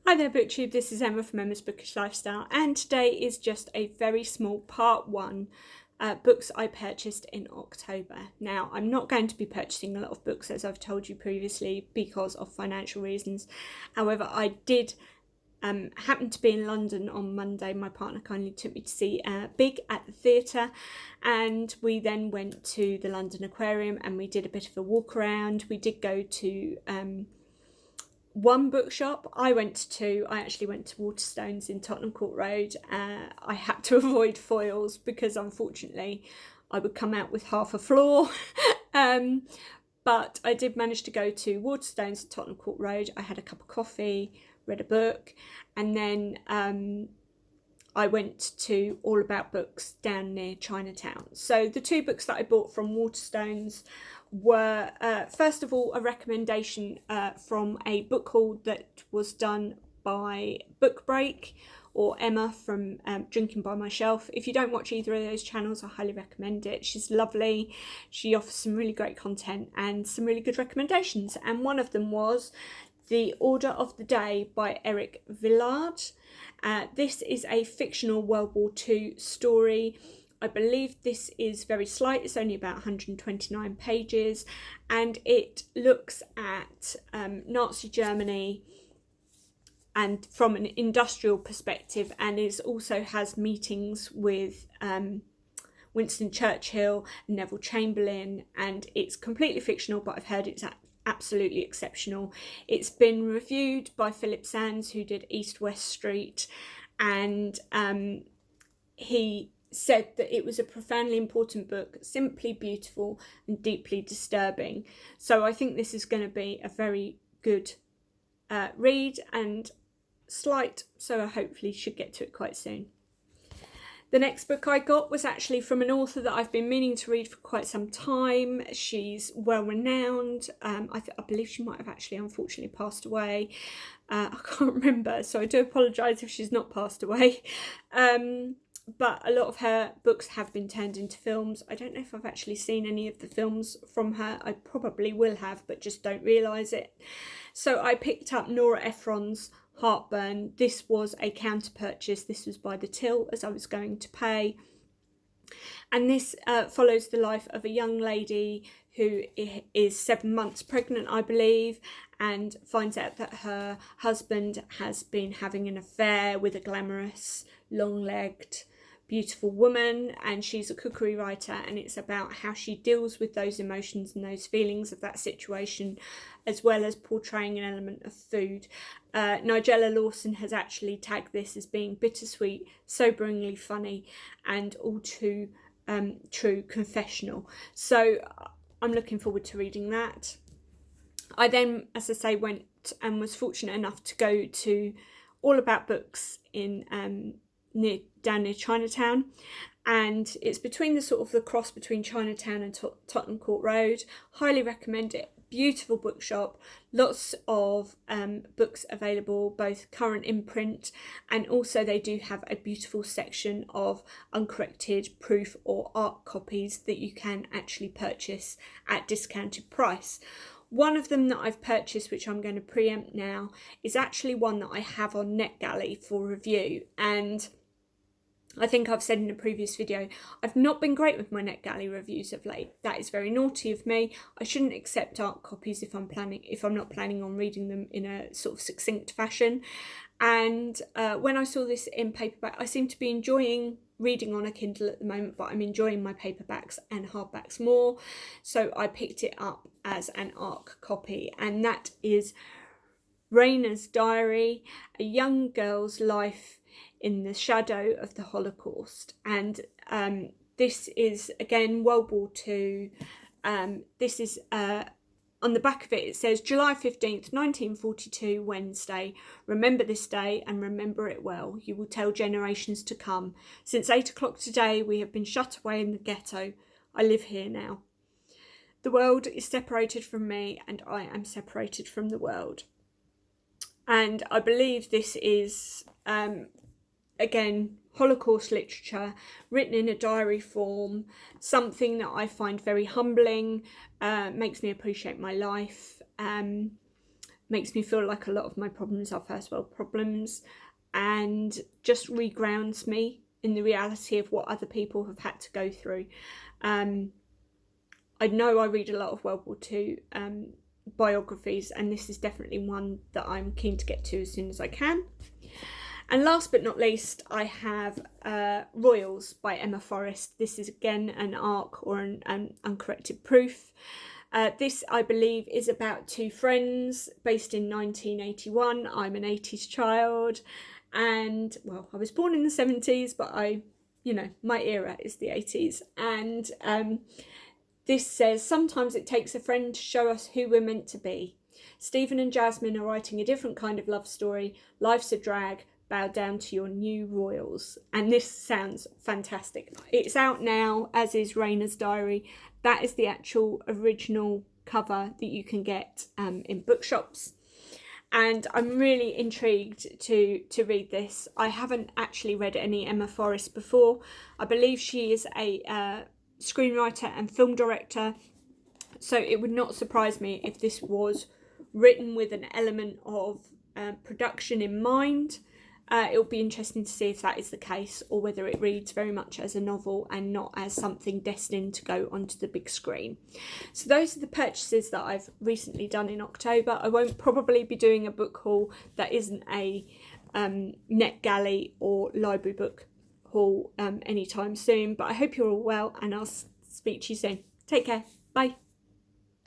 Hi there BookTube, this is Emma from Emma's Bookish Lifestyle, and today is just a very small part one books I purchased in October. Now, I'm not going to be purchasing a lot of books as I've told you previously because of financial reasons. However, I did happen to be in London on Monday. My partner kindly took me to see Big at the theatre, and we then went to the London Aquarium and we did a bit of a walk around. We did go to one bookshop. I actually went to Waterstones in Tottenham Court Road. I had to avoid foils because unfortunately I would come out with half a floor. But I did manage to go to Waterstones in Tottenham Court Road. I had a cup of coffee, read a book, and then I went to All About Books down near Chinatown. So the two books that I bought from Waterstones were, first of all, a recommendation from a book haul that was done by Book Break, or Emma from Drinking by My Shelf. If you don't watch either of those channels, I highly recommend it. She's lovely. She offers some really great content and some really good recommendations. And one of them was The Order of the Day by Eric Villard. This is a fictional World War II story. I believe this is very slight. It's only about 129 pages, and it looks at Nazi Germany and from an industrial perspective, and is also has meetings with Winston Churchill, Neville Chamberlain, and it's completely fictional, but I've heard it's absolutely exceptional. It's been reviewed by Philip Sands, who did East West Street, and he said that it was a profoundly important book, simply beautiful and deeply disturbing. So I think this is going to be a very good read and slight, so I hopefully should get to it quite soon. The next book I got was actually from an author that I've been meaning to read for quite some time. She's well renowned. I believe she might have actually unfortunately passed away. I can't remember, so I do apologise if she's not passed away. But a lot of her books have been turned into films. I don't know if I've actually seen any of the films from her. I probably will have, but just don't realise it. So I picked up Nora Ephron's Heartburn. This was a counter purchase. This was by the till as I was going to pay. And this follows the life of a young lady who is 7 months pregnant, I believe, and finds out that her husband has been having an affair with a glamorous, long-legged, beautiful woman, and she's a cookery writer, and it's about how she deals with those emotions and those feelings of that situation, as well as portraying an element of food. Nigella Lawson has actually tagged this as being bittersweet, soberingly funny, and all too true confessional. So I'm looking forward to reading that. I then, as I say, went and was fortunate enough to go to All About Books in down near Chinatown, and it's between the cross between Chinatown and Tottenham Court Road. Highly recommend it. Beautiful bookshop, lots of books available, both current in print, and also they do have a beautiful section of uncorrected proof or art copies that you can actually purchase at discounted price. One of them that I've purchased, which I'm going to preempt now, is actually one that I have on NetGalley for review, and I think I've said in a previous video, I've not been great with my NetGalley reviews of late. That is very naughty of me. I shouldn't accept art copies if I'm not planning on reading them in a sort of succinct fashion. And when I saw this in paperback, I seem to be enjoying reading on a Kindle at the moment, but I'm enjoying my paperbacks and hardbacks more. So I picked it up as an ARC copy, and that is Raina's Diary, a young girl's life in the shadow of the Holocaust. And this is again World War II. This is on the back of it, it says July 15th 1942, Wednesday. Remember this day and remember it well. You will tell generations to come. Since 8 o'clock today we have been shut away in the ghetto. I live here now. The world is separated from me and I am separated from the world. And I believe this is again, Holocaust literature written in a diary form, something that I find very humbling, makes me appreciate my life. makes me feel like a lot of my problems are first world problems, and just regrounds me in the reality of what other people have had to go through. I know I read a lot of World War II biographies, and this is definitely one that I'm keen to get to as soon as I can. And last but not least, I have Royals by Emma Forrest. This is again an arc or an uncorrected proof. This, I believe, is about two friends based in 1981. I'm an 80s child, and well, I was born in the 70s, but my era is the 80s. And this says, sometimes it takes a friend to show us who we're meant to be. Stephen and Jasmine are writing a different kind of love story. Life's a drag. Bow down to your new royals. And this sounds fantastic. It's out now, as is Raina's Diary. That is the actual original cover that you can get in bookshops. And I'm really intrigued to read this. I haven't actually read any Emma Forrest before. I believe she is a screenwriter and film director. So it would not surprise me if this was written with an element of production in mind. It'll be interesting to see if that is the case, or whether it reads very much as a novel and not as something destined to go onto the big screen. So those are the purchases that I've recently done in October. I won't probably be doing a book haul that isn't a NetGalley or library book haul anytime soon, but I hope you're all well, and I'll speak to you soon. Take care. Bye.